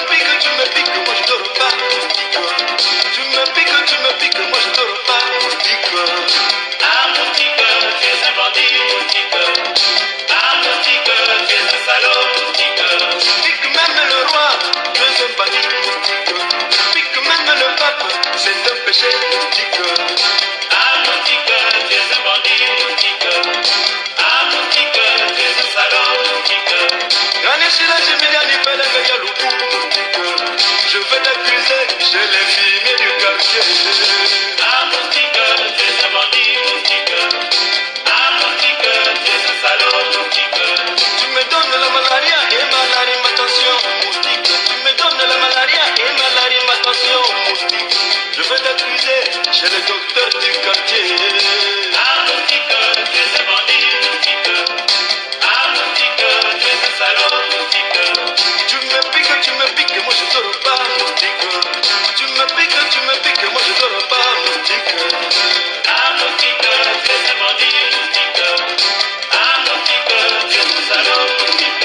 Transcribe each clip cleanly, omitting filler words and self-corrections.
piques, moi je dors pas, moustique. Tu me piques, moi je dors pas, moustique. Ah moustique, tu es un bandit, moustique. Ah moustique, tu es un salaud, moustique. Pique même le roi, tu es un bandit, moustique. Pique même le pape, c'est un péché, moustique. Ah moustique, tu es un bandit, moustique. Ah moustique, tu es un salaud, moustique. Je vais t'accuser chez les filles du quartier. Ah moustique, tu es un bandit, moustique. Ah moustique, tu es un salaud, moustique. Tu me donnes la malaria et malarimatation, moustique. Tu me donnes la malaria et malarimatation, moustique. Je vais t'accuser chez le docteur du quartier. Ah moustique, tu es un bandit, moustique. Ah moustique, tu es un salaud, moustique. Tu me piques, moi je dors pas, moustique. Tu me piques, moi je dors pas, moustique. Ah moustique, tu es un bandit, moustique. Ah moustique, tu es un salaud, moustique.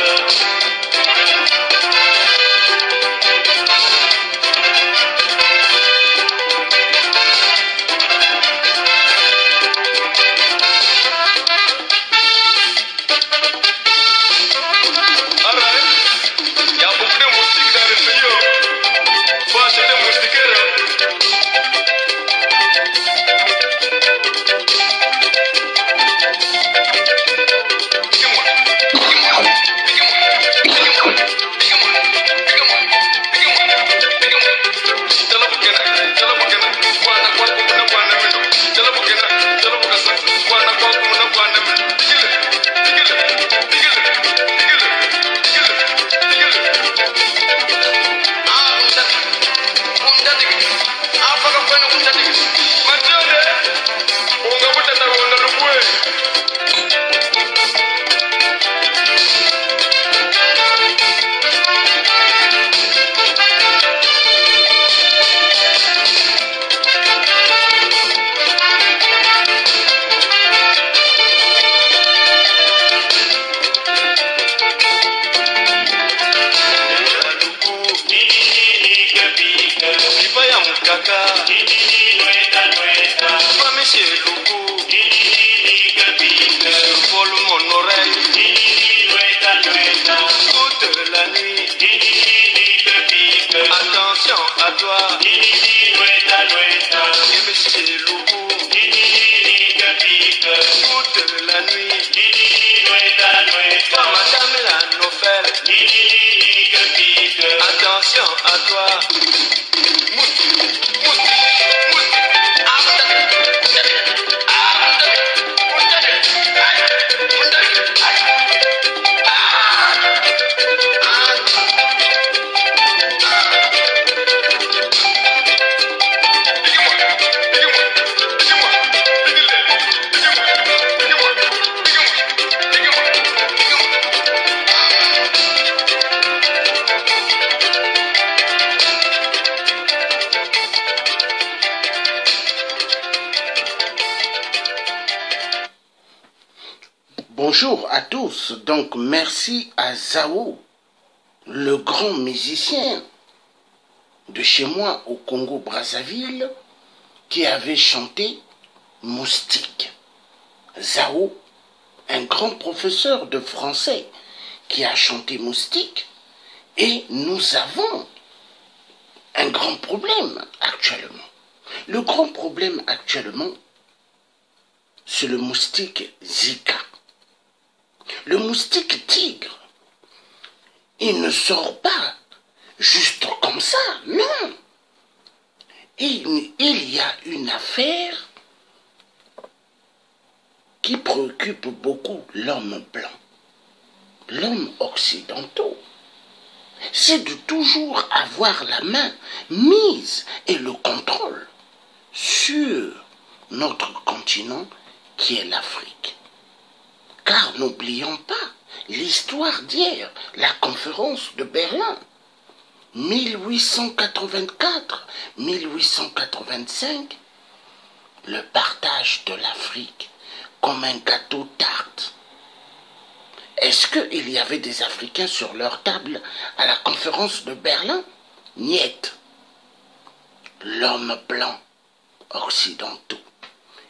Bonjour à tous, donc merci à Zao, le grand musicien de chez moi au Congo-Brazzaville, qui avait chanté Moustique. Zao, un grand professeur de français qui a chanté Moustique, et nous avons un grand problème actuellement. Le grand problème actuellement, c'est le moustique Zika. Le moustique tigre, il ne sort pas juste comme ça, non. Il y a une affaire qui préoccupe beaucoup l'homme blanc, l'homme occidental. C'est de toujours avoir la main mise et le contrôle sur notre continent qui est l'Afrique. Car n'oublions pas l'histoire d'hier, la conférence de Berlin, 1884-1885, le partage de l'Afrique comme un gâteau tarte. Est-ce qu'il y avait des Africains sur leur table à la conférence de Berlin? Niet. L'homme blanc occidentaux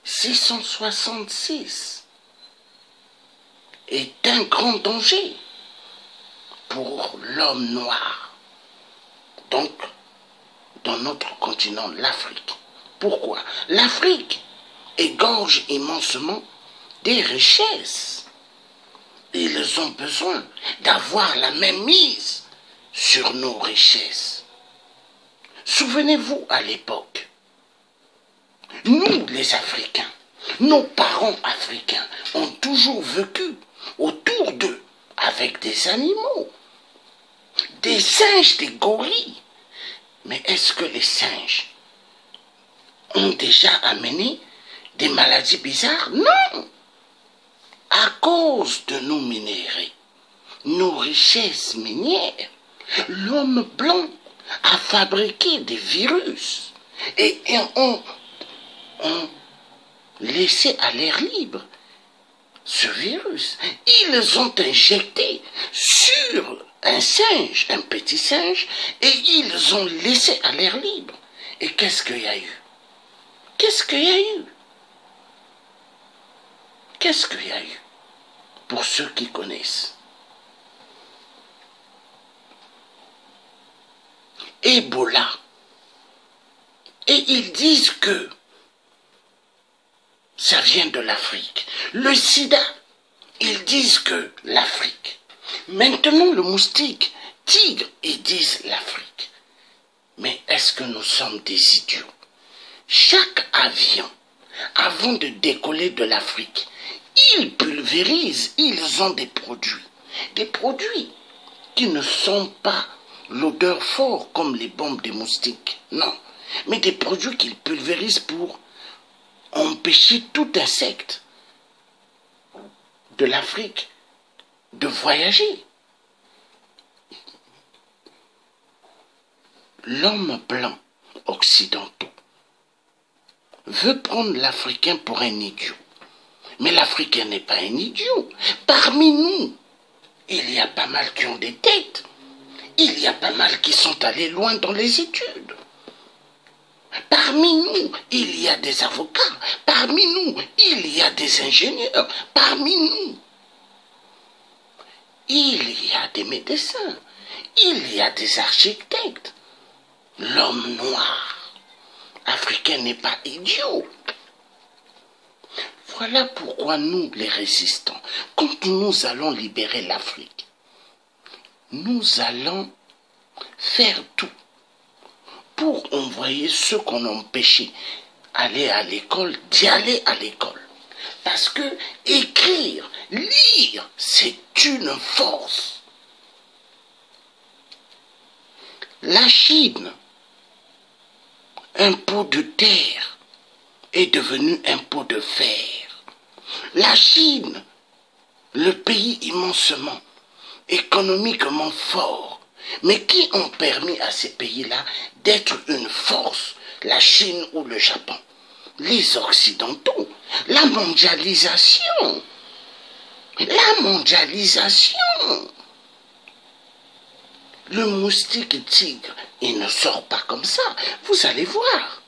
666 est un grand danger pour l'homme noir. Donc, dans notre continent, l'Afrique. Pourquoi? L'Afrique égorge immensement des richesses. Ils ont besoin d'avoir la même mise sur nos richesses. Souvenez-vous à l'époque, nous les Africains, nos parents africains ont toujours vécu autour d'eux avec des animaux, des singes, des gorilles. Mais est-ce que les singes ont déjà amené des maladies bizarres? Non! À cause de nos minéraux, nos richesses minières, l'homme blanc a fabriqué des virus et ont laissé à l'air libre ce virus. Ils ont injecté sur un singe, un petit singe, et ils ont laissé à l'air libre. Et qu'est-ce qu'il y a eu? Qu'est-ce qu'il y a eu? Qu'est-ce qu'il y a eu? Pour ceux qui connaissent. Ebola. Et ils disent que ça vient de l'Afrique. Le sida, ils disent que l'Afrique. Maintenant, le moustique, tigre, ils disent l'Afrique. Mais est-ce que nous sommes des idiots? Chaque avion, avant de décoller de l'Afrique, ils pulvérisent, ils ont des produits qui ne sont pas l'odeur forte comme les bombes des moustiques, non, mais des produits qu'ils pulvérisent pour empêcher tout insecte de l'Afrique de voyager. L'homme blanc occidental veut prendre l'Africain pour un idiot. Mais l'Africain n'est pas un idiot. Parmi nous, il y a pas mal qui ont des têtes. Il y a pas mal qui sont allés loin dans les études. Parmi nous, il y a des avocats. Parmi nous, il y a des ingénieurs. Parmi nous, il y a des médecins. Il y a des architectes. L'homme noir africain n'est pas idiot. Voilà pourquoi nous, les résistants, quand nous allons libérer l'Afrique, nous allons faire tout pour envoyer ceux qu'on a empêchés d'aller à l'école, d'y aller à l'école. Parce que écrire, lire, c'est une force. La Chine, un pot de terre, est devenu un pot de fer. La Chine, le pays immensement, économiquement fort, mais qui ont permis à ces pays-là d'être une force, la Chine ou le Japon? Les Occidentaux, la mondialisation. La mondialisation. Le moustique tigre, il ne sort pas comme ça, vous allez voir.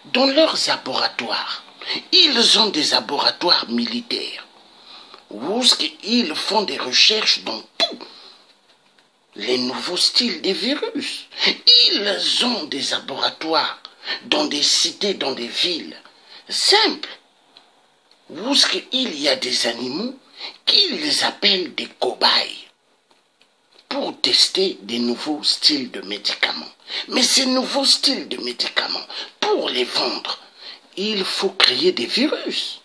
Dans leurs laboratoires, ils ont des laboratoires militaires où ils font des recherches dans tout. Les nouveaux styles des virus. Ils ont des laboratoires dans des cités, dans des villes simples où il y a des animaux qu'ils appellent des cobayes pour tester des nouveaux styles de médicaments. Mais ces nouveaux styles de médicaments, pour les vendre, il faut créer des virus.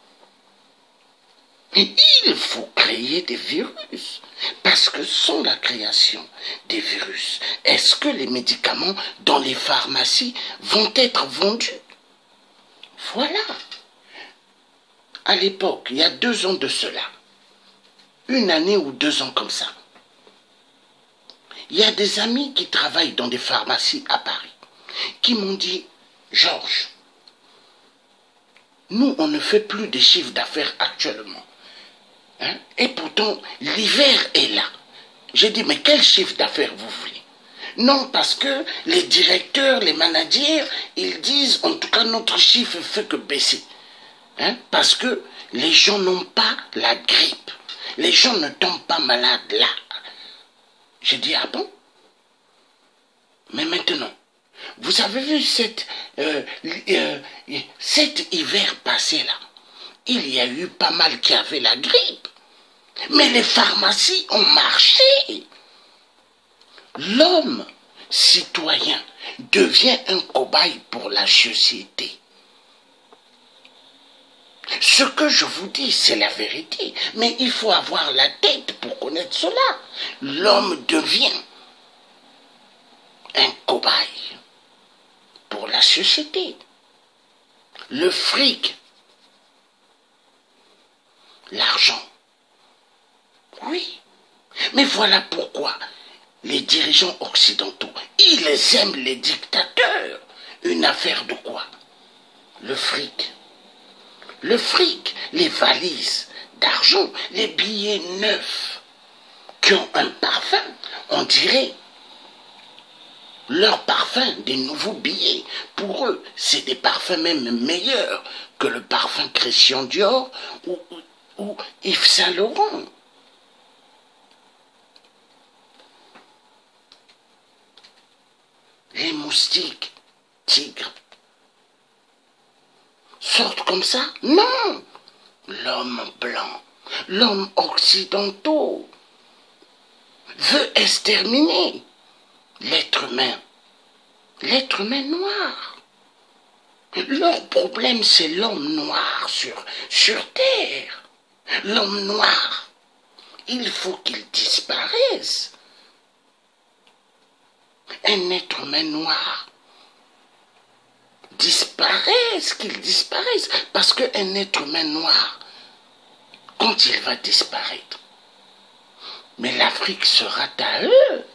Il faut créer des virus. Parce que sans la création des virus, est-ce que les médicaments dans les pharmacies vont être vendus? Voilà. À l'époque, il y a 2 ans de cela, 1 année ou 2 ans comme ça, il y a des amis qui travaillent dans des pharmacies à Paris qui m'ont dit, Georges, nous on ne fait plus de chiffre d'affaires actuellement. Hein? Et pourtant, l'hiver est là. J'ai dit, mais quel chiffre d'affaires vous voulez? Non, parce que les directeurs, les managers, ils disent, en tout cas, notre chiffre fait que baisser. Hein? Parce que les gens n'ont pas la grippe. Les gens ne tombent pas malades là. J'ai dit, ah bon? Mais maintenant, vous avez vu cet hiver passé là, il y a eu pas mal qui avaient la grippe. Mais les pharmacies ont marché. L'homme citoyen devient un cobaye pour la société. Ce que je vous dis, c'est la vérité. Mais il faut avoir la tête pour connaître cela. L'homme devient un cobaye pour la société. Le fric, l'argent. Oui. Mais voilà pourquoi les dirigeants occidentaux, ils aiment les dictateurs. Une affaire de quoi? Le fric. Le fric, les valises d'argent, les billets neufs qui ont un parfum, on dirait leur parfum des nouveaux billets. Pour eux, c'est des parfums même meilleurs que le parfum Christian Dior ou Yves Saint Laurent. Les moustiques, tigres, sortent comme ça? Non! L'homme blanc, l'homme occidental veut exterminer l'être humain noir. Leur problème, c'est l'homme noir sur Terre. L'homme noir, il faut qu'il disparaisse. Un être humain noir disparaisse, qu'il disparaisse. Parce qu'un être humain noir, quand il va disparaître, mais l'Afrique sera à eux.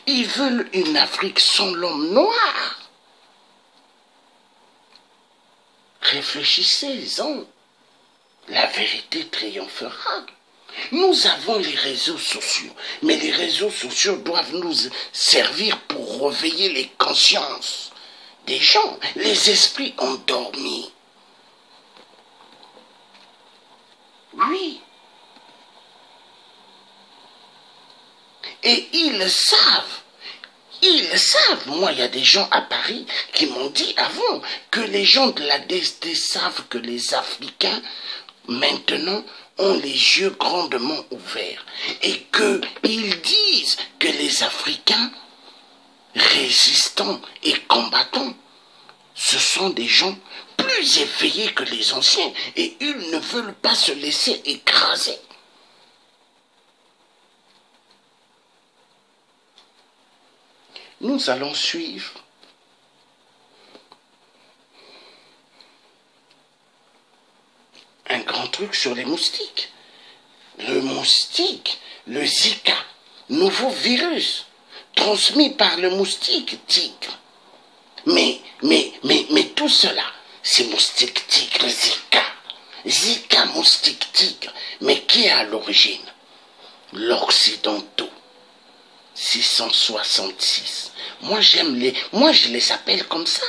Ils veulent une Afrique sans l'homme noir. Réfléchissez-en. La vérité triomphera. Nous avons les réseaux sociaux, mais les réseaux sociaux doivent nous servir pour réveiller les consciences des gens, les esprits endormis. Oui. Et ils savent. Moi, il y a des gens à Paris qui m'ont dit avant que les gens de la DST savent que les Africains, maintenant, ont les yeux grandement ouverts. Et qu'ils disent que les Africains, résistants et combattants, ce sont des gens plus éveillés que les anciens. Et ils ne veulent pas se laisser écraser. Nous allons suivre un grand truc sur les moustiques. Le moustique, le Zika, nouveau virus, transmis par le moustique tigre. Mais tout cela, c'est moustique tigre, Zika, moustique tigre. Mais qui est à l'origine? L'Occidentaux. 666. Moi je les appelle comme ça,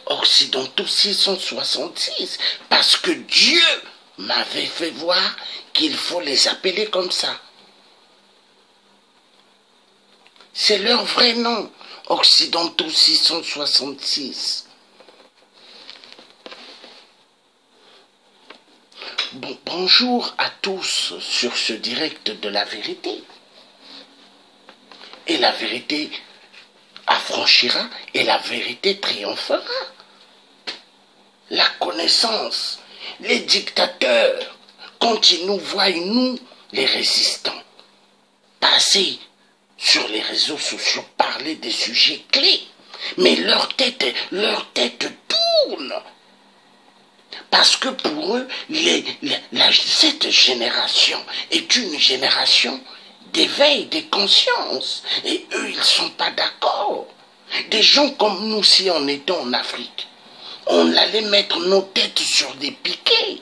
occidentaux 666, parce que Dieu m'avait fait voir qu'il faut les appeler comme ça. C'est leur vrai nom, occidentaux 666. Bonjour à tous sur ce direct de la vérité. Et la vérité affranchira et la vérité triomphera. La connaissance, les dictateurs, quand ils nous voient, nous, les résistants, passer sur les réseaux sociaux, parler des sujets clés, mais leur tête tourne. Parce que pour eux, cette génération est une génération d'éveil des consciences. Et eux, ils ne sont pas d'accord. Des gens comme nous, si on était en Afrique, on allait mettre nos têtes sur des piquets.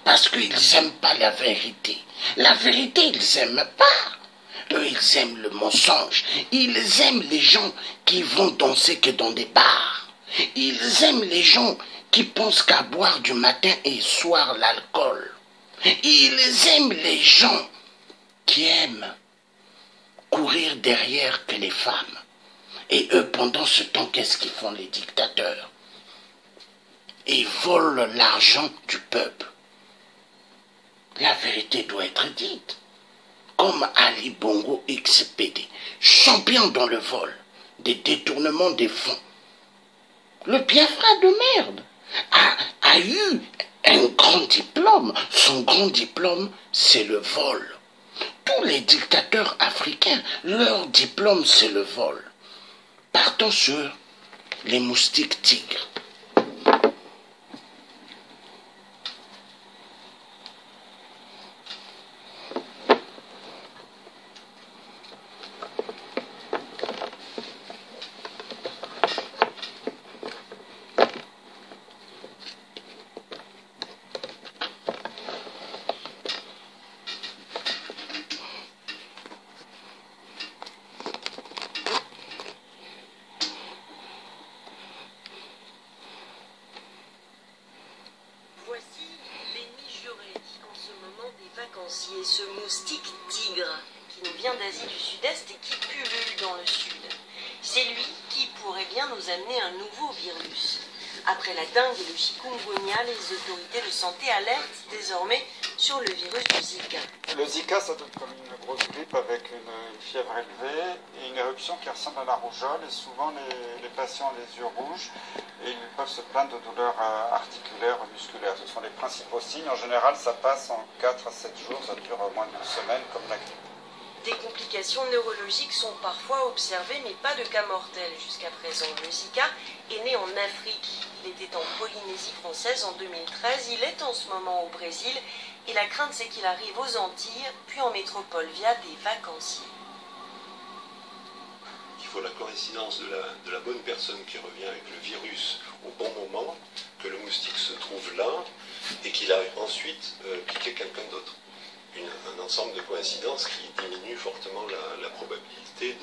Parce qu'ils n'aiment pas la vérité. La vérité, ils n'aiment pas. Eux, ils aiment le mensonge. Ils aiment les gens qui vont danser que dans des bars. Ils aiment les gens qui pensent qu'à boire du matin et soir l'alcool. Ils aiment les gens qui aiment courir derrière que les femmes. Et eux, pendant ce temps, qu'est-ce qu'ils font les dictateurs? Ils volent l'argent du peuple. La vérité doit être dite. Comme Ali Bongo XPD, champion dans le vol, des détournements des fonds. Le Biafra de merde a eu un grand diplôme. Son grand diplôme, c'est le vol. Tous les dictateurs africains, leur diplôme, c'est le vol. Partons sur les moustiques tigres. Ce moustique tigre qui nous vient d'Asie du Sud-Est et qui pullule dans le Sud. C'est lui qui pourrait bien nous amener un nouveau virus. Après la dengue et le chikungunya, les autorités de santé alertent désormais sur le virus du Zika. Le Zika, ça donne comme une grosse grippe avec une fièvre élevée et une éruption qui ressemble à la rougeole. Et souvent, les patients ont les yeux rouges et ils peuvent se plaindre de douleurs articulaires ou musculaires. Ce sont les principaux signes. En général, ça passe en 4 à 7 jours, ça dure moins d'une semaine comme la grippe. Des complications neurologiques sont parfois observées, mais pas de cas mortels jusqu'à présent. Le Zika est né en Afrique. Il était en Polynésie française en 2013. Il est en ce moment au Brésil. Et la crainte, c'est qu'il arrive aux Antilles, puis en métropole via des vacanciers. Il faut la coïncidence de la bonne personne qui revient avec le virus au bon moment, que le moustique se trouve là, et qu'il a ensuite piqué quelqu'un d'autre. Un ensemble de coïncidences qui diminue fortement la probabilité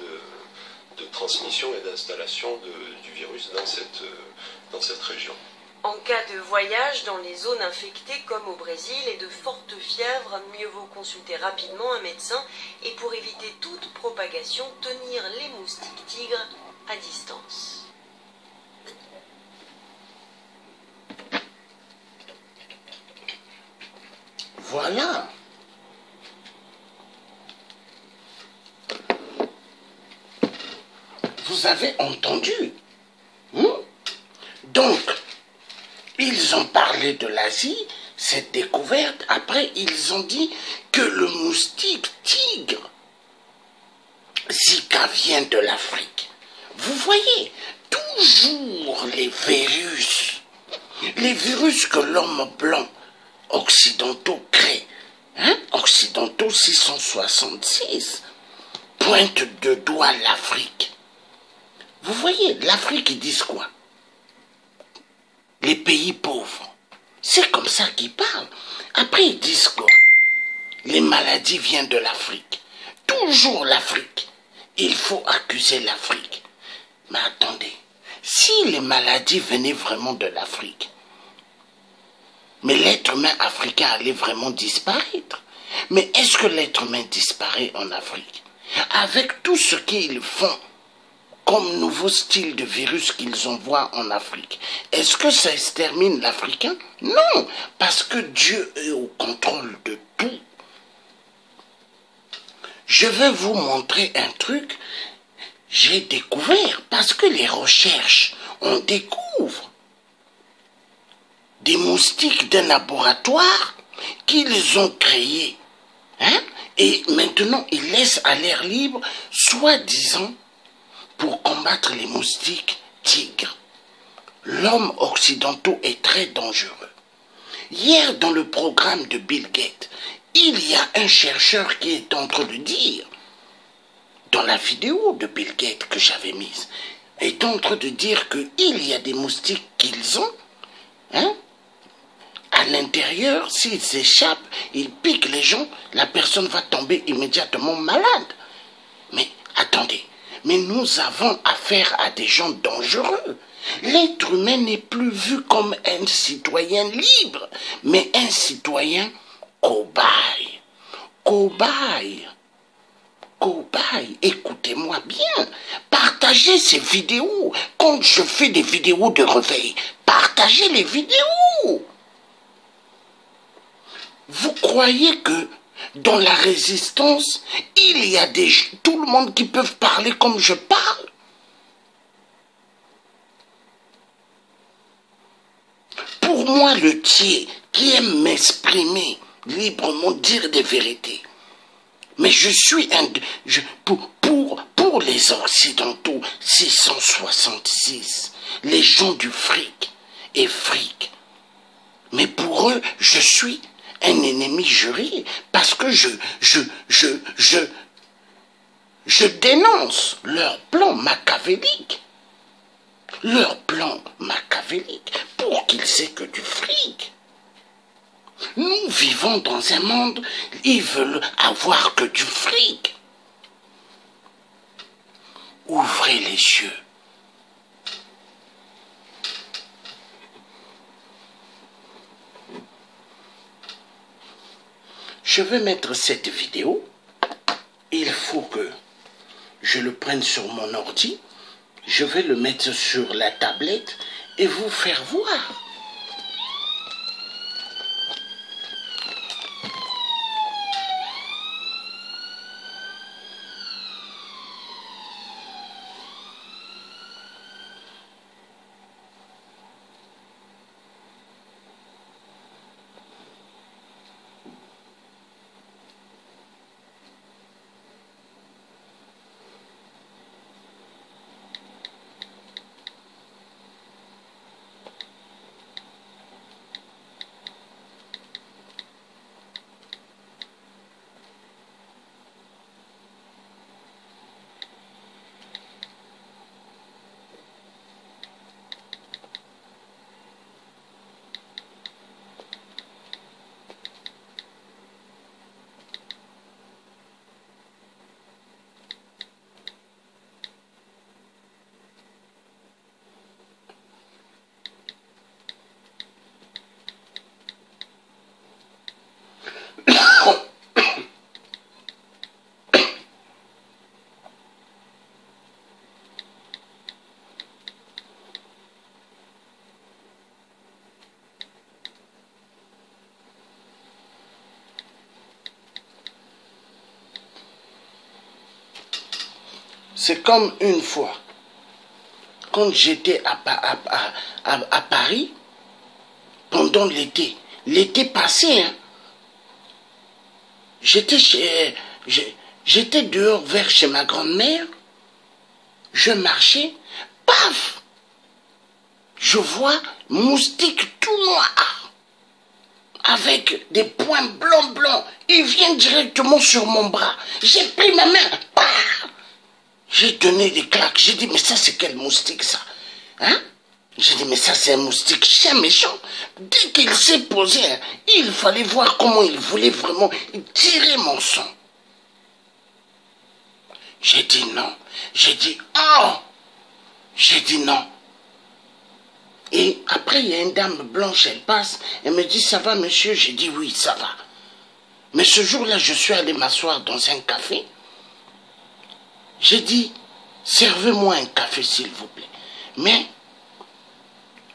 de transmission et d'installation du virus dans cette région. En cas de voyage dans les zones infectées comme au Brésil et de fortes fièvres, mieux vaut consulter rapidement un médecin et pour éviter toute propagation, tenir les moustiques tigres à distance. Voilà. Vous avez entendu, Donc, ils ont parlé de l'Asie, cette découverte. Après, ils ont dit que le moustique tigre, Zika, vient de l'Afrique. Vous voyez, toujours les virus que l'homme blanc occidentaux crée, occidentaux 666, pointe de doigt l'Afrique. Vous voyez, l'Afrique, ils disent quoi? Les pays pauvres. C'est comme ça qu'ils parlent. Après, ils disent quoi? Les maladies viennent de l'Afrique. Toujours l'Afrique. Il faut accuser l'Afrique. Mais attendez, si les maladies venaient vraiment de l'Afrique, mais l'être humain africain allait vraiment disparaître. Mais est-ce que l'être humain disparaît en Afrique? Avec tout ce qu'ils font, comme nouveau style de virus qu'ils envoient en Afrique. Est-ce que ça extermine l'Africain? Non, parce que Dieu est au contrôle de tout. Je vais vous montrer un truc, j'ai découvert, parce que les recherches, on découvre des moustiques d'un laboratoire qu'ils ont créé. Et maintenant, ils laissent à l'air libre, soi-disant, pour combattre les moustiques tigres. L'homme occidental est très dangereux. Hier, dans le programme de Bill Gates, il y a un chercheur qui est en train de dire, dans la vidéo de Bill Gates que j'avais mise, est en train de dire qu'il y a des moustiques qu'ils ont, à l'intérieur, s'ils s'échappent, ils piquent les gens, la personne va tomber immédiatement malade. Mais attendez, mais nous avons affaire à des gens dangereux. L'être humain n'est plus vu comme un citoyen libre, mais un citoyen cobaye. Cobaye. Cobaye, écoutez-moi bien, partagez ces vidéos. Quand je fais des vidéos de réveil, partagez les vidéos. Vous croyez que dans la résistance, il y a tout le monde qui peut parler comme je parle? Pour moi, le tiers qui aime m'exprimer librement, dire des vérités. Mais je suis pour les Occidentaux, 666, les gens du fric et fric. Mais pour eux, je suis un ennemi juré parce que je dénonce leur plan machiavélique. Leur plan machiavélique pour qu'ils aient que du fric. Nous vivons dans un monde, ils veulent avoir que du fric. Ouvrez les yeux. Je vais mettre cette vidéo. Il faut que je le prenne sur mon ordi. Je vais le mettre sur la tablette et vous faire voir. C'est comme une fois, quand j'étais à Paris, pendant l'été passé, hein, j'étais dehors vers chez ma grand-mère, je marchais, paf, je vois moustique tout noir, avec des points blancs, il vient directement sur mon bras, j'ai pris ma main, paf, j'ai donné des claques, j'ai dit mais ça c'est quel moustique ça, hein? J'ai dit, mais ça c'est un moustique chien méchant. Dès qu'il s'est posé, hein, il fallait voir comment il voulait vraiment tirer mon sang. J'ai dit non. J'ai dit, oh! J'ai dit non. Et après, il y a une dame blanche, elle passe, elle me dit, ça va monsieur? J'ai dit, oui, ça va. Mais ce jour-là, je suis allé m'asseoir dans un café. J'ai dit, servez-moi un café s'il vous plaît. Mais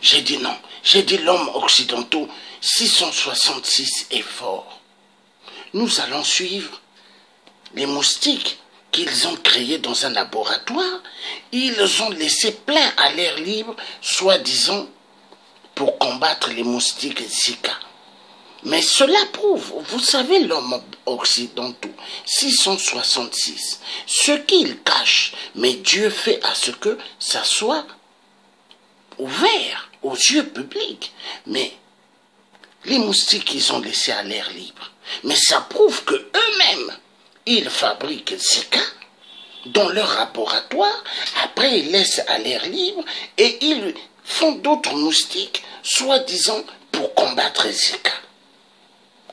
j'ai dit non. J'ai dit l'homme occidental 666 est fort. Nous allons suivre les moustiques qu'ils ont créés dans un laboratoire. Ils ont laissé plein à l'air libre, soi-disant, pour combattre les moustiques Zika. Mais cela prouve, vous savez, l'homme occidental 666, ce qu'il cache, mais Dieu fait à ce que ça soit ouvert aux yeux publics. Mais les moustiques, ils ont laissé à l'air libre. Mais ça prouve que eux-mêmes, ils fabriquent Zika dans leur laboratoire. Après, ils laissent à l'air libre et ils font d'autres moustiques, soi-disant, pour pour combattre Zika.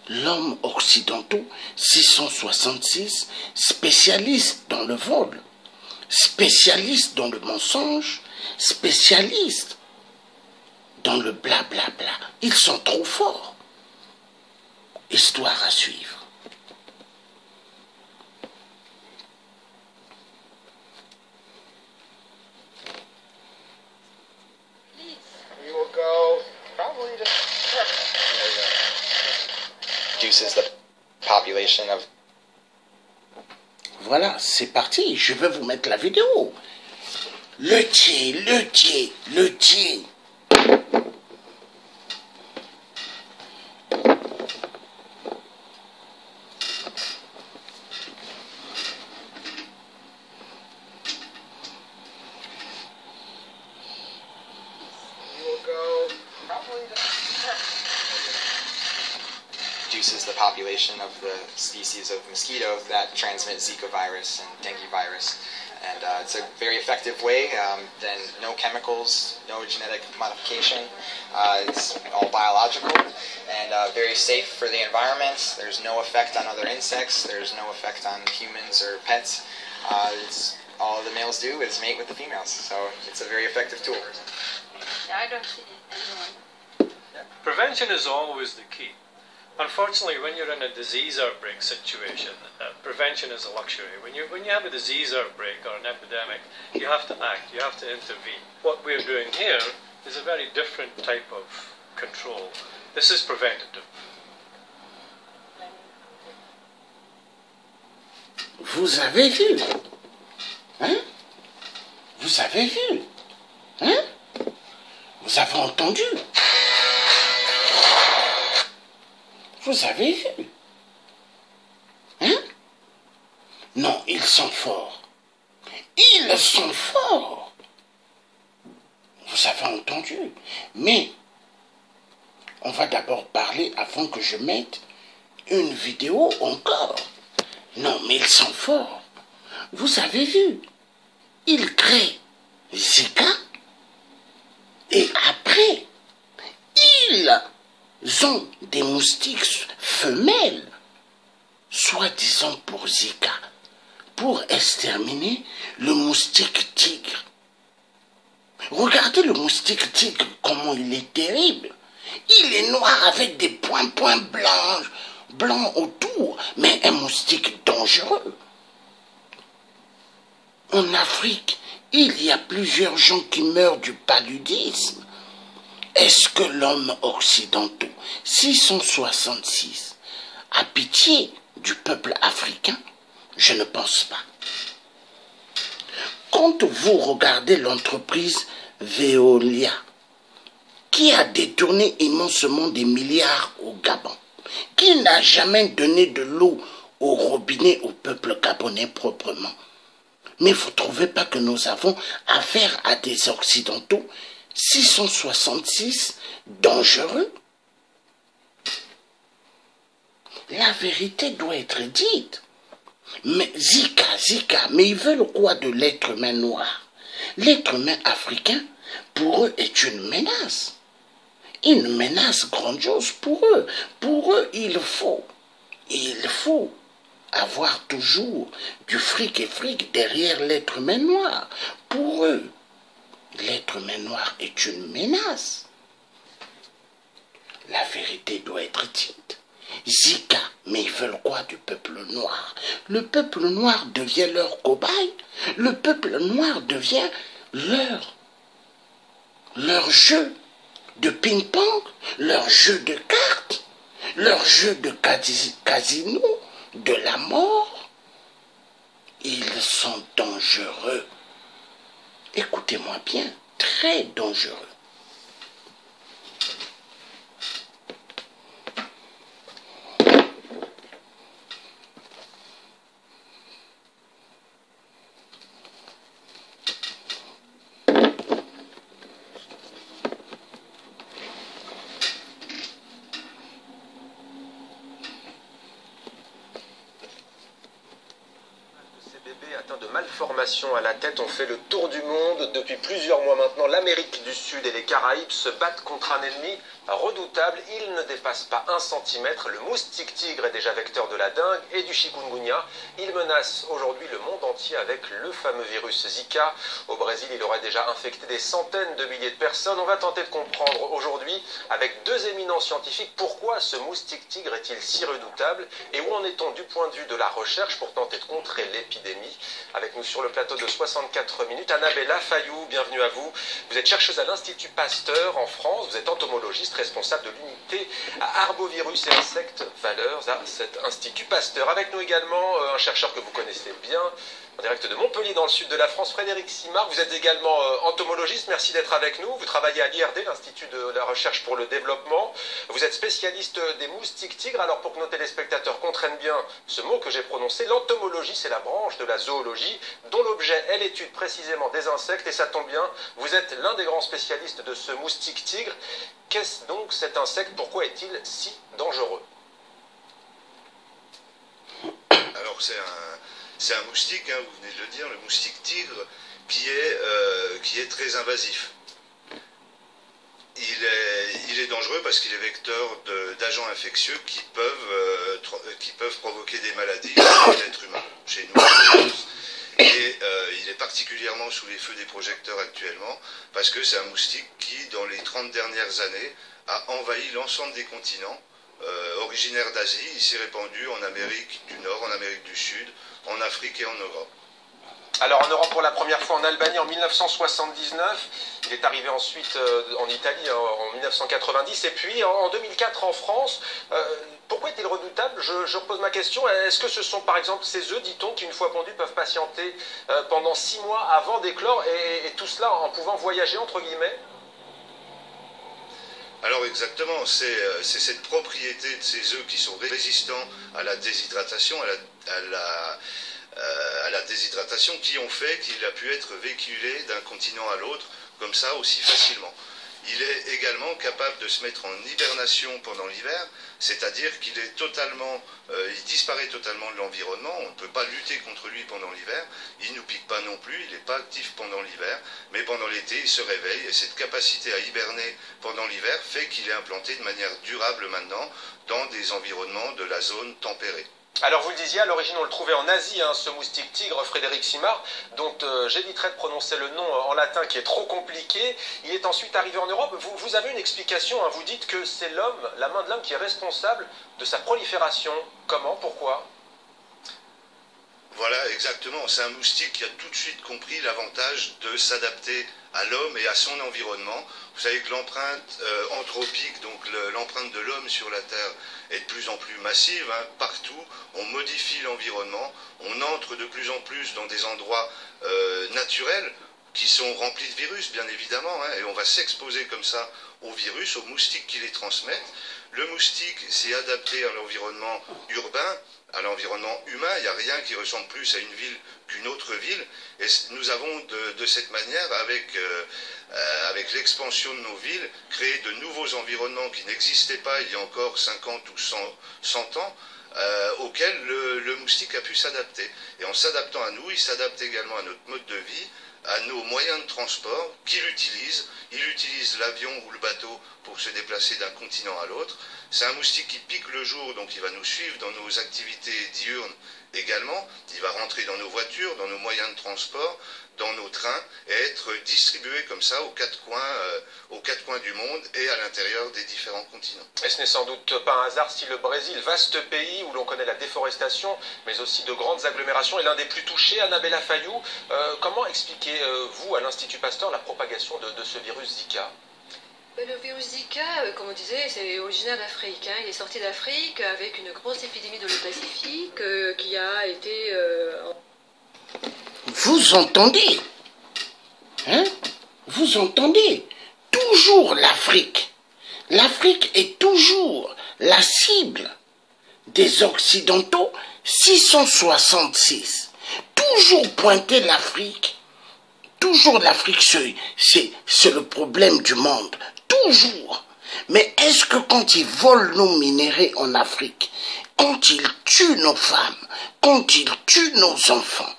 L'homme occidentaux 666, spécialiste dans le vol, spécialiste dans le mensonge, spécialiste dans le blablabla. Ils sont trop forts. Histoire à suivre. We will go probably to reduces the population of. Voilà, c'est parti. Je vais vous mettre la vidéo. Le tien, le tien, le tien. Reduces the population of the species of mosquitoes that transmit Zika virus and dengue virus. And it's a very effective way. Then no chemicals, no genetic modification. It's all biological and very safe for the environment. There's no effect on other insects. There's no effect on humans or pets. It's all the males do is mate with the females. So it's a very effective tool. I don't see anyone. Prevention is always the key. Unfortunately, when you're in a disease outbreak situation, prevention is a luxury. When you have a disease outbreak or an epidemic, you have to act, you have to intervene. What we're doing here is a very different type of control. This is preventative. Vous avez vu? Hein? Vous avez vu? Hein? Vous avez entendu? Vous avez vu? Hein? Non, ils sont forts. Ils sont forts. Vous avez entendu? Mais, on va d'abord parler avant que je mette une vidéo encore. Non, mais ils sont forts. Vous avez vu? Ils créent Zika et après, ils ont des moustiques femelles, soi-disant pour Zika, pour exterminer le moustique tigre. Regardez le moustique tigre, comment il est terrible. Il est noir avec des points blancs autour, mais un moustique dangereux. En Afrique, il y a plusieurs gens qui meurent du paludisme. Est-ce que l'homme occidental 666 a pitié du peuple africain? Je ne pense pas. Quand vous regardez l'entreprise Veolia, qui a détourné immensement des milliards au Gabon, qui n'a jamais donné de l'eau au robinet au peuple gabonais proprement, mais vous ne trouvez pas que nous avons affaire à des Occidentaux 666 dangereux? La vérité doit être dite. Mais Zika, mais ils veulent quoi de l'être humain noir? L'être humain africain, pour eux, est une menace. Une menace grandiose pour eux. Pour eux, il faut avoir toujours du fric et fric derrière l'être humain noir. Pour eux, l'être humain noir est une menace. La vérité doit être dite. Zika, mais ils veulent quoi du peuple noir? Le peuple noir devient leur cobaye. Le peuple noir devient leur jeu de ping-pong, leur jeu de cartes, leur jeu de casino, de la mort. Ils sont dangereux. Écoutez-moi bien, très dangereux. De malformations à la tête ont fait le tour du monde. Depuis plusieurs mois maintenant, l'Amérique du Sud et les Caraïbes se battent contre un ennemi redoutable. Il ne dépasse pas 1 centimètre. Le moustique tigre est déjà vecteur de la dengue et du chikungunya. Il menace aujourd'hui le monde entier avec le fameux virus Zika. Au Brésil, il aurait déjà infecté des centaines de milliers de personnes. On va tenter de comprendre aujourd'hui, avec 2 éminents scientifiques, pourquoi ce moustique tigre est-il si redoutable et où en est-on du point de vue de la recherche pour tenter de contrer l'épidémie. Avec nous sur le plateau de 64 minutes, Annabella Fayou, bienvenue à vous. Vous êtes chercheuse à l'Institut Pasteur en France, vous êtes entomologiste responsable de l'unité Arbovirus et insectes valeurs à cet Institut Pasteur. Avec nous également un chercheur que vous connaissez bien, en direct de Montpellier dans le sud de la France, Frédéric Simard. Vous êtes également entomologiste, merci d'être avec nous. Vous travaillez à l'IRD, l'Institut de la recherche pour le développement. Vous êtes spécialiste des moustiques tigres. Alors pour que nos téléspectateurs comprennent bien ce mot que j'ai prononcé, l'entomologie c'est la branche de la zoologie dont l'objet est l'étude précisément des insectes. Et ça tombe bien, vous êtes l'un des grands spécialistes de ce moustique tigre. Qu'est-ce donc cet insecte? Pourquoi est-il si dangereux? Alors c'est un moustique, hein, vous venez de le dire, le moustique tigre, qui est très invasif. Il est dangereux parce qu'il est vecteur d'agents infectieux qui peuvent provoquer des maladies chez l'être humain, chez nous. Et il est particulièrement sous les feux des projecteurs actuellement parce que c'est un moustique qui, dans les 30 dernières années, a envahi l'ensemble des continents. Originaire d'Asie, il s'est répandu en Amérique du Nord, en Amérique du Sud, en Afrique et en Europe. Alors en Europe pour la première fois en Albanie en 1979, il est arrivé ensuite en Italie en 1990 et puis en 2004 en France. Pourquoi est-il redoutable? Je repose ma question. Est-ce que ce sont par exemple ces œufs, dit-on, qui une fois pondus peuvent patienter pendant 6 mois avant d'éclore et tout cela en pouvant voyager entre guillemets? Alors exactement, c'est cette propriété de ces œufs qui sont résistants à la déshydratation, à la déshydratation qui ont fait qu'il a pu être véhiculé d'un continent à l'autre comme ça aussi facilement. Il est également capable de se mettre en hibernation pendant l'hiver, c'est-à-dire qu'il est il disparaît totalement de l'environnement, on ne peut pas lutter contre lui pendant l'hiver, il ne nous pique pas non plus, il n'est pas actif pendant l'hiver, mais pendant l'été il se réveille et cette capacité à hiberner pendant l'hiver fait qu'il est implanté de manière durable maintenant dans des environnements de la zone tempérée. Alors vous le disiez, à l'origine on le trouvait en Asie, hein, ce moustique tigre, Frédéric Simard, dont j'éviterai de prononcer le nom en latin qui est trop compliqué. Il est ensuite arrivé en Europe. Vous avez une explication, hein, vous dites que c'est l'homme, la main de l'homme qui est responsable de sa prolifération. Comment? Pourquoi? Voilà, exactement. C'est un moustique qui a tout de suite compris l'avantage de s'adapter à l'homme et à son environnement. Vous savez que l'empreinte anthropique, donc l'empreinte de l'homme sur la Terre, est de plus en plus massive. Hein. Partout, on modifie l'environnement, on entre de plus en plus dans des endroits naturels qui sont remplis de virus, bien évidemment, hein, et on va s'exposer comme ça aux virus, aux moustiques qui les transmettent. Le moustique s'est adapté à l'environnement urbain, à l'environnement humain. Il n'y a rien qui ressemble plus à une ville qu'une autre ville. Et nous avons de cette manière, avec l'expansion de nos villes, créé de nouveaux environnements qui n'existaient pas il y a encore 50 ou 100 ans, auxquels le moustique a pu s'adapter. Et en s'adaptant à nous, il s'adapte également à notre mode de vie, à nos moyens de transport qu'il utilise. Il utilise l'avion ou le bateau pour se déplacer d'un continent à l'autre. C'est un moustique qui pique le jour, donc il va nous suivre dans nos activités diurnes également. Il va rentrer dans nos voitures, dans nos moyens de transport, dans nos trains, et être distribué comme ça aux quatre coins du monde et à l'intérieur des différents continents. Et ce n'est sans doute pas un hasard si le Brésil, vaste pays où l'on connaît la déforestation, mais aussi de grandes agglomérations, est l'un des plus touchés. Annabella Fayou, comment expliquez-vous à l'Institut Pasteur la propagation de ce virus Zika? Le virus Zika, comme on disait, c'est originaire d'Afrique. Hein. Il est sorti d'Afrique avec une grosse épidémie dans le Pacifique qui a été... Vous entendez? Hein? Vous entendez? Toujours l'Afrique. L'Afrique est toujours la cible des Occidentaux 666. Toujours pointer l'Afrique. Toujours l'Afrique, c'est le problème du monde. Toujours. Mais est-ce que quand ils volent nos minéraux en Afrique, quand ils tuent nos femmes, quand ils tuent nos enfants,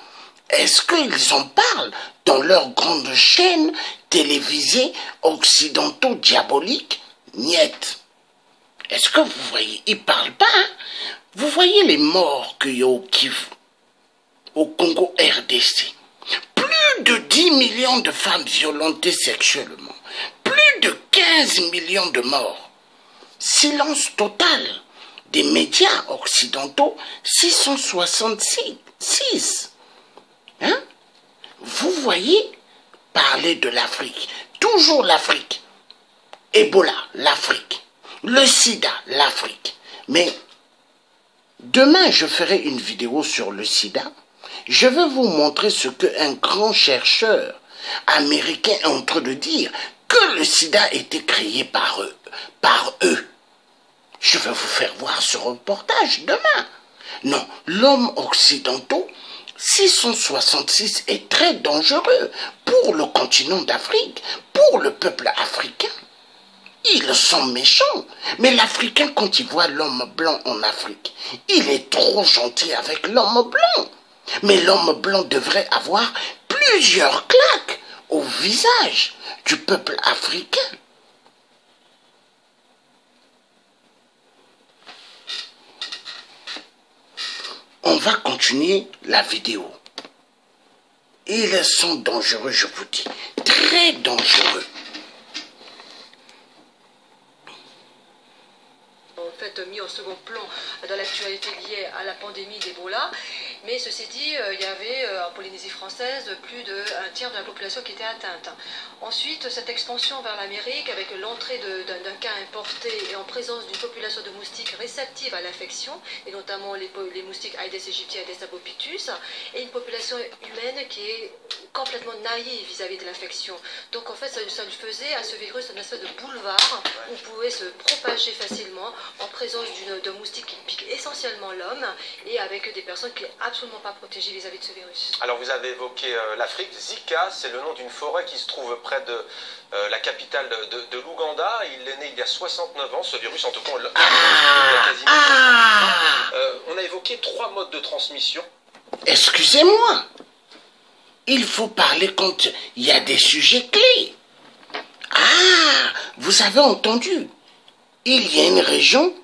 est-ce qu'ils en parlent dans leurs grandes chaînes télévisées occidentaux diaboliques? Niet. Est-ce que vous voyez, il parle pas, hein? Vous voyez les morts qu'il y a au Kivu, au Congo RDC. Plus de 10 millions de femmes violentées sexuellement. Plus de 15 millions de morts. Silence total des médias occidentaux, 666. Hein? Vous voyez, parler de l'Afrique, toujours l'Afrique. Ebola, l'Afrique. Le sida, l'Afrique. Mais demain, je ferai une vidéo sur le sida. Je vais vous montrer ce qu'un grand chercheur américain est en train de dire, que le sida a été créé par eux. Je vais vous faire voir ce reportage demain. Non, l'homme occidental, 666 est très dangereux pour le continent d'Afrique, pour le peuple africain. Ils sont méchants, mais l'Africain, quand il voit l'homme blanc en Afrique, il est trop gentil avec l'homme blanc. Mais l'homme blanc devrait avoir plusieurs claques au visage du peuple africain. On va continuer la vidéo. Ils sont dangereux, je vous dis. Très dangereux. En fait, mis au second plan dans l'actualité liée à la pandémie d'Ebola. Mais ceci dit, il y avait en Polynésie française plus d'un tiers de la population qui était atteinte. Ensuite, cette expansion vers l'Amérique avec l'entrée d'un cas importé et en présence d'une population de moustiques réceptive à l'infection, et notamment les moustiques Aedes aegypti, Aedes albopictus, et une population humaine qui est complètement naïve vis-à-vis de l'infection. Donc en fait, ça lui faisait à ce virus une espèce de boulevard où il pouvait se propager facilement en présence de moustiques qui piquent essentiellement l'homme et avec des personnes qui sont absolument pas protégées vis-à-vis de ce virus. Alors vous avez évoqué l'Afrique. Zika, c'est le nom d'une forêt qui se trouve près de la capitale de l'Ouganda. Il est né il y a 69 ans, ce virus, en tout cas on a évoqué 3 modes de transmission. Excusez-moi, il faut parler quand il y a des sujets clés. Ah, vous avez entendu, il y a une région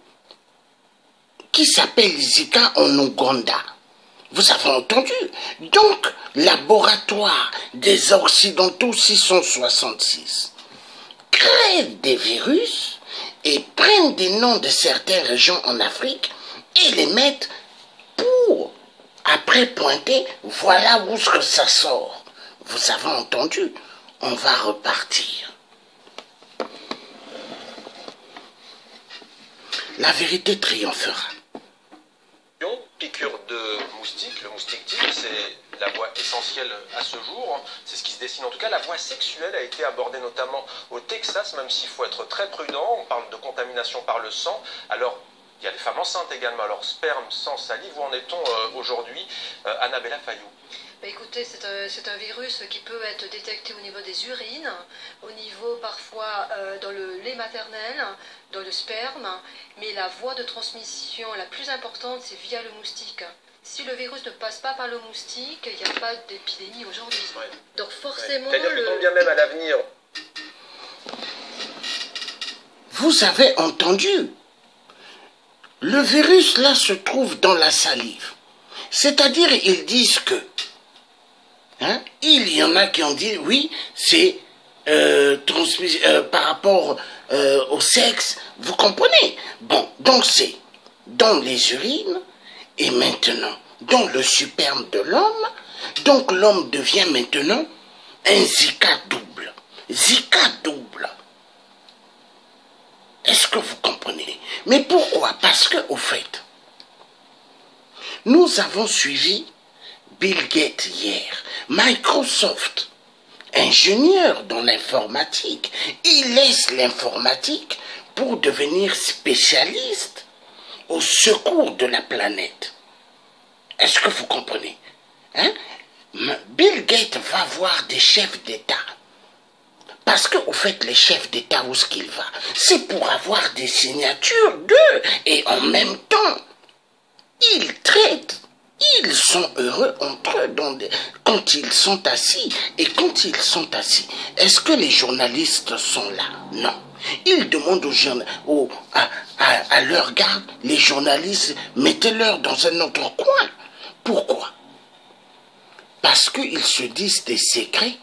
qui s'appelle Zika en Ouganda. Vous avez entendu? Donc, laboratoire des Occidentaux 666 créent des virus et prennent des noms de certaines régions en Afrique et les mettent pour après pointer, voilà où ce que ça sort. Vous avez entendu? On va repartir. La vérité triomphera. Piqûre de moustique, le moustique tigre, c'est la voie essentielle à ce jour, c'est ce qui se dessine en tout cas. La voie sexuelle a été abordée notamment au Texas, même s'il faut être très prudent, on parle de contamination par le sang. Alors, il y a les femmes enceintes également, alors sperme, sang, salive, où en est-on aujourd'hui, Annabella Fayou? Écoutez, c'est un virus qui peut être détecté au niveau des urines, au niveau parfois dans le lait maternel, dans le sperme, mais la voie de transmission la plus importante, c'est via le moustique. Si le virus ne passe pas par le moustique, il n'y a pas d'épidémie aujourd'hui. Ouais. Donc forcément... C'est-à-dire que tant bien même à l'avenir... Vous avez entendu? Le virus là se trouve dans la salive. C'est-à-dire, ils disent que hein, il y en a qui ont dit, oui, c'est par rapport au sexe, vous comprenez? Bon, donc c'est dans les urines et maintenant dans le sperme de l'homme. Donc l'homme devient maintenant un Zika double. Zika double. Est-ce que vous comprenez? Mais pourquoi? Parce que, au fait, nous avons suivi Bill Gates hier, Microsoft, ingénieur dans l'informatique. Il laisse l'informatique pour devenir spécialiste au secours de la planète. Est-ce que vous comprenez? Hein? Bill Gates va voir des chefs d'État. Parce que, au fait, les chefs d'État, où est-ce qu'il va? C'est pour avoir des signatures d'eux. Et en même temps, ils traitent. Ils sont heureux entre eux quand ils sont assis. Et quand ils sont assis, est-ce que les journalistes sont là? Non. Ils demandent à leur garde, les journalistes, mettez-leur dans un autre coin. Pourquoi? Parce qu'ils se disent des secrets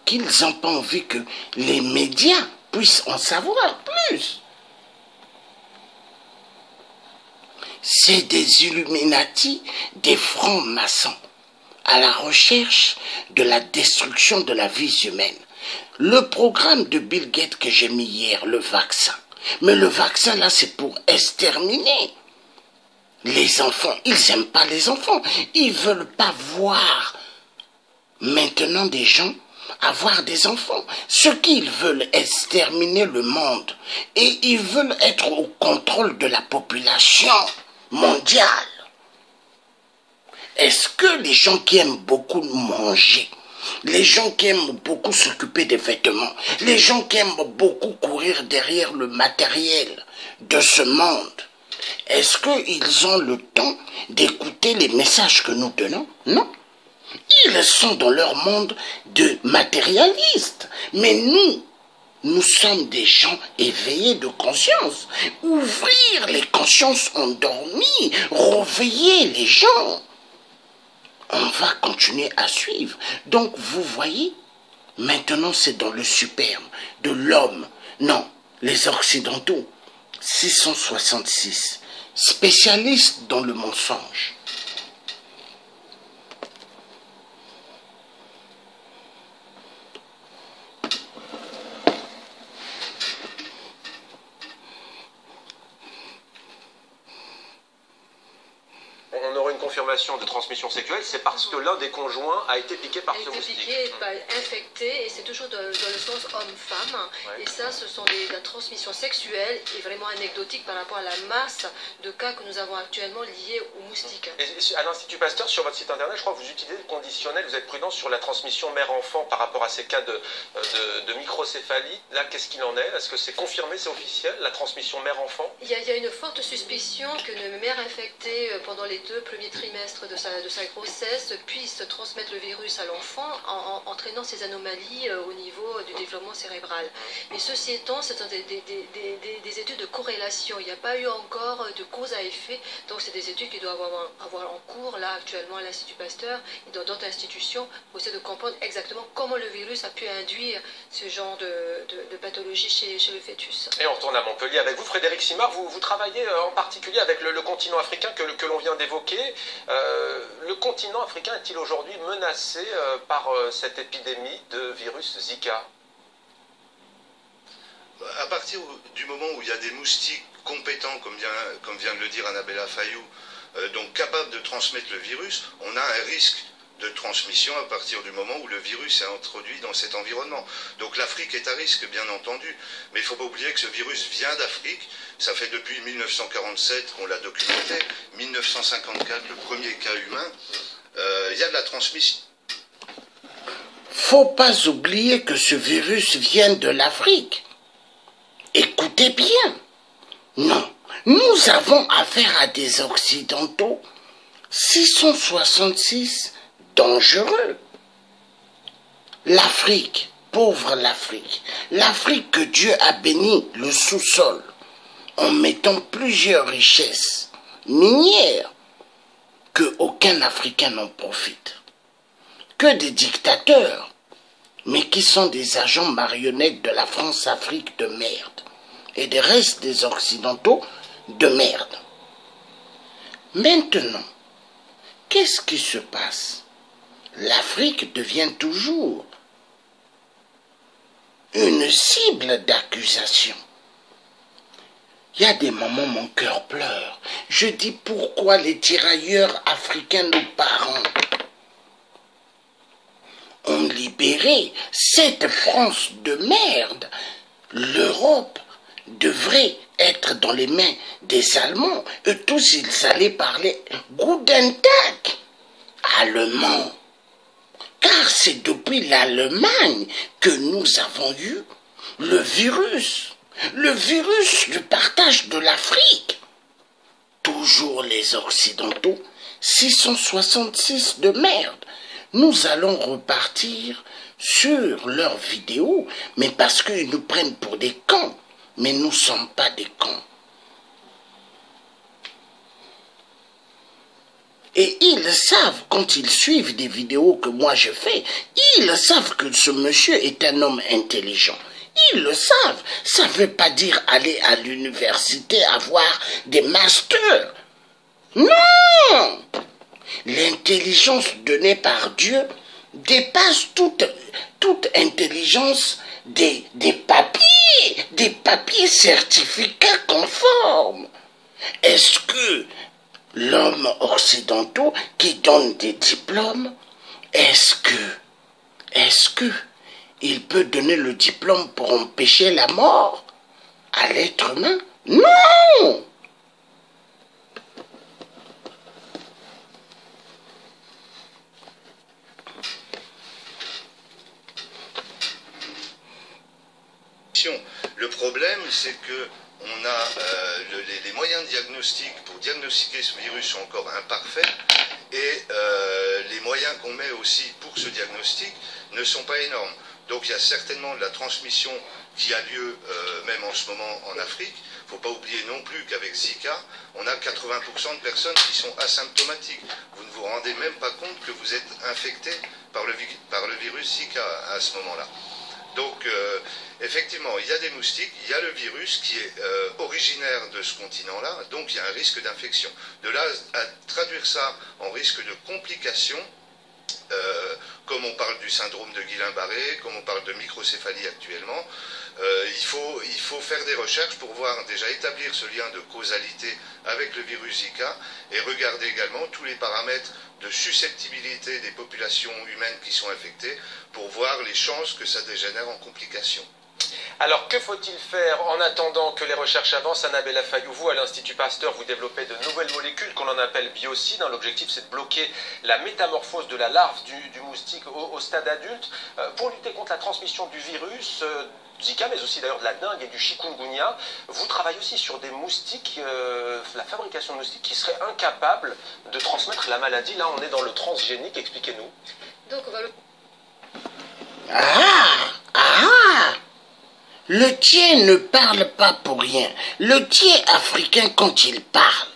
qu'ils n'ont pas envie que les médias puissent en savoir plus. C'est des Illuminati, des francs-maçons, à la recherche de la destruction de la vie humaine. Le programme de Bill Gates que j'ai mis hier, le vaccin. Mais le vaccin, là, c'est pour exterminer les enfants. Ils n'aiment pas les enfants. Ils ne veulent pas voir maintenant des gens avoir des enfants. Ce qu'ils veulent, exterminer le monde. Et ils veulent être au contrôle de la population mondiale. Est-ce que les gens qui aiment beaucoup manger, les gens qui aiment beaucoup s'occuper des vêtements, les gens qui aiment beaucoup courir derrière le matériel de ce monde, est-ce qu'ils ont le temps d'écouter les messages que nous donnons? Non. Ils sont dans leur monde de matérialistes. Mais nous sommes des gens éveillés de conscience. Ouvrir les consciences endormies, réveiller les gens. On va continuer à suivre. Donc, vous voyez, maintenant, c'est dans le superbe de l'homme. Non, les Occidentaux, 666, spécialistes dans le mensonge. On aura une confirmation de transmission sexuelle, c'est parce que l'un des conjoints a été piqué par ce moustique. Piqué, infecté, et c'est toujours dans le sens homme-femme. Ouais. Et ça, ce sont la transmission sexuelle est vraiment anecdotique par rapport à la masse de cas que nous avons actuellement liés aux moustiques. Et à l'Institut Pasteur, sur votre site internet, je crois que vous utilisez le conditionnel, vous êtes prudent sur la transmission mère-enfant par rapport à ces cas de microcéphalie. Là, qu'est-ce qu'il en est? Est-ce que c'est confirmé, c'est officiel, la transmission mère-enfant? Il y a une forte suspicion qu'une mère infectée pendant les 2 premiers trimestres de sa grossesse puisse transmettre le virus à l'enfant en entraînant ces anomalies au niveau du développement cérébral. Mais ceci étant, ce sont des études de corrélation. Il n'y a pas eu encore de cause à effet. Donc c'est des études qui doivent avoir en cours là actuellement à l'Institut Pasteur et dans d'autres institutions pour essayer de comprendre exactement comment le virus a pu induire ce genre de pathologie chez le fœtus. Et on retourne à Montpellier avec vous, Frédéric Simard. Vous travaillez en particulier avec le continent africain que l'on vient d'évoquer. Le continent africain est-il aujourd'hui menacé par cette épidémie de virus Zika? À partir du moment où il y a des moustiques compétents, comme vient de le dire Annabella Fayou, donc capables de transmettre le virus, on a un risque de transmission à partir du moment où le virus est introduit dans cet environnement. Donc l'Afrique est à risque, bien entendu, mais il ne faut pas oublier que ce virus vient d'Afrique. Ça fait depuis 1947 qu'on l'a documenté, 1954 le premier cas humain, il y a de la transmission. Faut pas oublier que ce virus vient de l'Afrique. Écoutez bien. Non, nous avons affaire à des Occidentaux 666 dangereux. L'Afrique, pauvre l'Afrique. L'Afrique que Dieu a béni le sous-sol en mettant plusieurs richesses minières que aucun Africain n'en profite. Que des dictateurs, mais qui sont des agents marionnettes de la France-Afrique de merde et des restes des Occidentaux de merde. Maintenant, qu'est-ce qui se passe? L'Afrique devient toujours une cible d'accusation. Il y a des moments, mon cœur pleure. Je dis pourquoi les tirailleurs africains, nos parents, ont libéré cette France de merde. L'Europe devrait être dans les mains des Allemands. Et tous, ils allaient parler Guten Tag, allemand. Car c'est depuis l'Allemagne que nous avons eu le virus. Le virus du partage de l'Afrique. Toujours les Occidentaux, 666 de merde. Nous allons repartir sur leurs vidéos, mais parce qu'ils nous prennent pour des cons. Mais nous ne sommes pas des cons. Et ils savent, quand ils suivent des vidéos que moi je fais, ils savent que ce monsieur est un homme intelligent. Ils le savent. Ça ne veut pas dire aller à l'université, avoir des masters. Non! L'intelligence donnée par Dieu dépasse toute intelligence des papiers certificats conformes. Est-ce que l'homme occidental qui donne des diplômes, est-ce que il peut donner le diplôme pour empêcher la mort à l'être humain? Non! Le problème, c'est que on a les moyens de diagnostic pour diagnostiquer ce virus sont encore imparfaits et les moyens qu'on met aussi pour ce diagnostic ne sont pas énormes. Donc il y a certainement de la transmission qui a lieu même en ce moment en Afrique. Il ne faut pas oublier non plus qu'avec Zika, on a 80% de personnes qui sont asymptomatiques. Vous ne vous rendez même pas compte que vous êtes infecté par le virus Zika à ce moment-là. Donc, effectivement, il y a des moustiques, il y a le virus qui est originaire de ce continent-là, donc il y a un risque d'infection. De là à traduire ça en risque de complications, comme on parle du syndrome de Guillain-Barré, comme on parle de microcéphalie actuellement, il faut faire des recherches pour voir, déjà établir ce lien de causalité avec le virus Zika et regarder également tous les paramètres de susceptibilité des populations humaines qui sont infectées pour voir les chances que ça dégénère en complications. Alors, que faut-il faire en attendant que les recherches avancent? Annabella Fayou, vous, à l'Institut Pasteur, vous développez de nouvelles molécules qu'on en appelle biocides. L'objectif, c'est de bloquer la métamorphose de la larve du moustique au stade adulte pour lutter contre la transmission du virus Zika, mais aussi d'ailleurs de la dengue et du chikungunya. Vous travaillez aussi sur des moustiques, la fabrication de moustiques qui seraient incapables de transmettre la maladie. Là, on est dans le transgénique. Expliquez-nous. Donc, on va le... Le tien ne parle pas pour rien. Le tien africain, quand il parle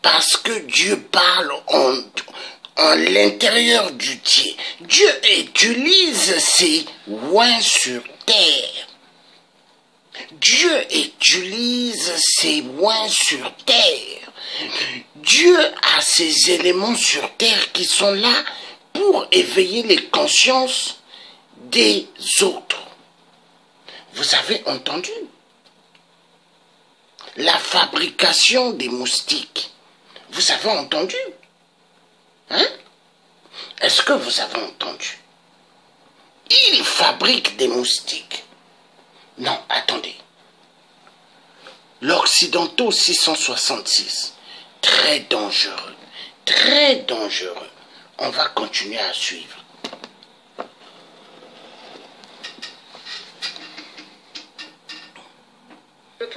parce que Dieu parle en l'intérieur du tien. Dieu utilise ses oins sur terre. Dieu utilise ses oins sur terre. Dieu a ces éléments sur terre qui sont là pour éveiller les consciences des autres. Vous avez entendu? La fabrication des moustiques. Vous avez entendu? Hein? Est-ce que vous avez entendu? Ils fabriquent des moustiques. Non, attendez. L'Occidentaux 666, très dangereux, très dangereux. On va continuer à suivre.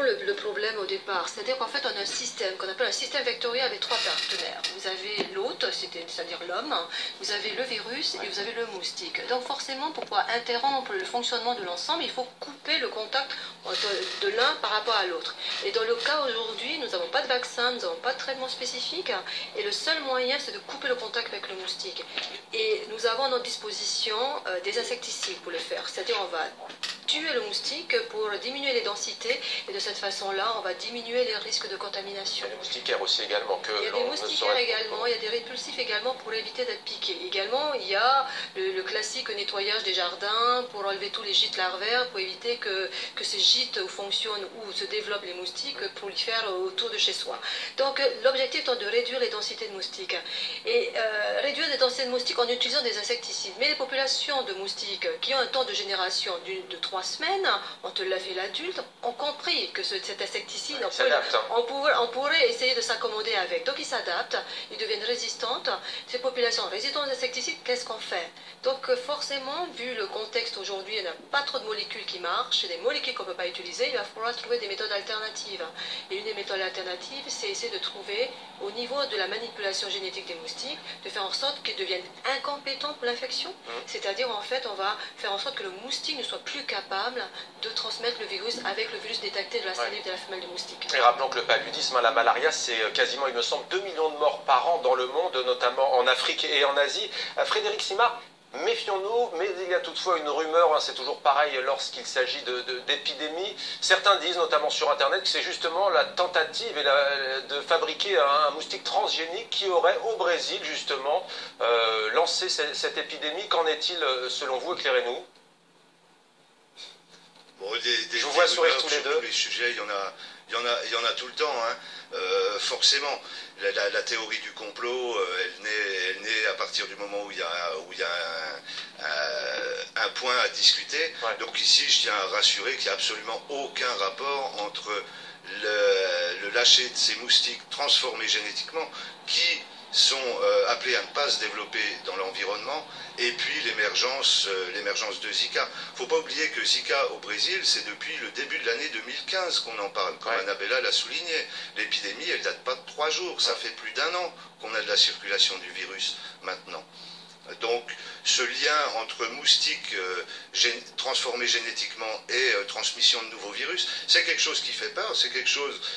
Le problème au départ, c'est-à-dire qu'en fait on a un système qu'on appelle un système vectoriel avec trois partenaires. Vous avez l'hôte, c'est-à-dire l'homme, vous avez le virus et vous avez le moustique. Donc forcément, pour pouvoir interrompre le fonctionnement de l'ensemble, il faut couper le contact de l'un par rapport à l'autre. Et dans le cas aujourd'hui, nous n'avons pas de vaccin, nous n'avons pas de traitement spécifique, et le seul moyen c'est de couper le contact avec le moustique. Et nous avons à notre disposition des insecticides pour le faire, c'est-à-dire on va tuer le moustique pour diminuer les densités et de cette façon-là, on va diminuer les risques de contamination. Il y a des moustiquaires aussi également que il y a des moustiquaires également, il y a des répulsifs également pour éviter d'être piqués. Également, il y a le classique nettoyage des jardins pour enlever tous les gîtes larvaires, pour éviter que ces gîtes fonctionnent ou se développent les moustiques prolifèrent autour de chez soi. Donc l'objectif est de réduire les densités de moustiques. Et réduire les densités de moustiques en utilisant des insecticides. Mais les populations de moustiques qui ont un temps de génération de 3 semaines, entre l'œuf et l'adulte, ont compris compris que cet insecticide, on pourrait essayer de s'accommoder avec. Donc ils s'adaptent, ils deviennent résistantes. Ces populations résistantes aux insecticides, qu'est-ce qu'on fait? Donc forcément, vu le contexte aujourd'hui, il n'y a pas trop de molécules qui marchent, des molécules qu'on ne peut pas utiliser, il va falloir trouver des méthodes alternatives. Et une des méthodes alternatives, c'est essayer de trouver, au niveau de la manipulation génétique des moustiques, de faire en sorte qu'ils deviennent incompétents pour l'infection. C'est-à-dire, en fait, on va faire en sorte que le moustique ne soit plus capable de transmettre le virus avec le virus détecté de la salive de la femelle du moustique. Et rappelons que le paludisme, la malaria, c'est quasiment, il me semble, 2 millions de morts par an dans le monde, notamment en Afrique et en Asie. Frédéric Simard, méfions-nous, mais il y a toutefois une rumeur, c'est toujours pareil lorsqu'il s'agit d'épidémies. Certains disent, notamment sur Internet, que c'est justement la tentative de fabriquer un moustique transgénique qui aurait, au Brésil, justement, lancé cette épidémie. Qu'en est-il, selon vous? Éclairez-nous. Bon, je vous vois sourire tous les deux. Tous les sujets, il y en a tout le temps, hein. Forcément, la théorie du complot, elle naît à partir du moment où il y a un point à discuter. Ouais. Donc ici, je tiens à rassurer qu'il n'y a absolument aucun rapport entre le lâcher de ces moustiques transformés génétiquement, qui sont appelés à ne pas se développer dans l'environnement, et puis l'émergence de Zika. Il ne faut pas oublier que Zika au Brésil, c'est depuis le début de l'année 2015 qu'on en parle, comme Annabella l'a souligné. L'épidémie, elle date pas de 3 jours, ça fait plus d'1 an qu'on a de la circulation du virus maintenant. Donc ce lien entre moustiques transformés génétiquement et transmission de nouveaux virus, c'est quelque chose qui fait peur,